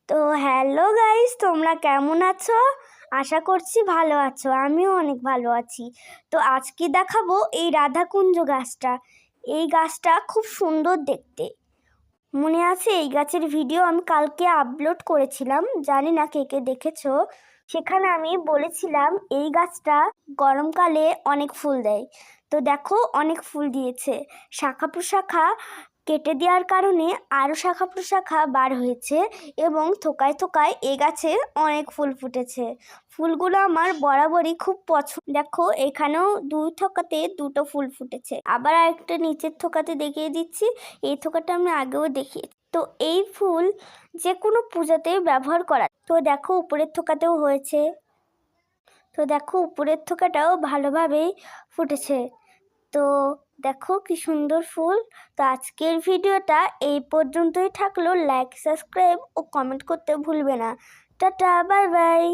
তো hello guys, তোমরা কেমন আছো? আশা করছি ভালো আছো। আমিও অনেক ভালো আছি। তো আজকে দেখাবো এই রাধাকুঞ্জ গাছটা। এই গাছটা খুব সুন্দর দেখতে। মনে আছে এই গাছের ভিডিও আমি কালকে আপলোড করেছিলাম, জানি না কে কে দেখেছো। সেখানে আমি বলেছিলাম এই গাছটা গরমকালে অনেক ফুল দেয়। তো দেখো অনেক ফুল দিয়েছে। শাখা প্রশাখা কেটে দেওয়ার কারণে আরও শাখা প্রশাখা বার হয়েছে এবং থোকায় থোকায় এই গাছে অনেক ফুল ফুটেছে। ফুলগুলো আমার বরাবরই খুব পছন্দ। দেখো এখানেও দুই থোকাতে দুটো ফুল ফুটেছে। আবার আরেকটা নিচের থোকাতে দেখিয়ে দিচ্ছি। এই থোকাটা আমি আগেও দেখিয়েছি। তো এই ফুল যে কোনো পূজাতে ব্যবহার করা। তো দেখো উপরের থোকাতেও হয়েছে। তো দেখো উপরের থোকাটাও ভালোভাবেই ফুটেছে। তো দেখো কি সুন্দর ফুল। তো আজকের ভিডিওটা এই পর্যন্তই থাকলো। লাইক, সাবস্ক্রাইব ও কমেন্ট করতে ভুলবে না। Tata, bye bye.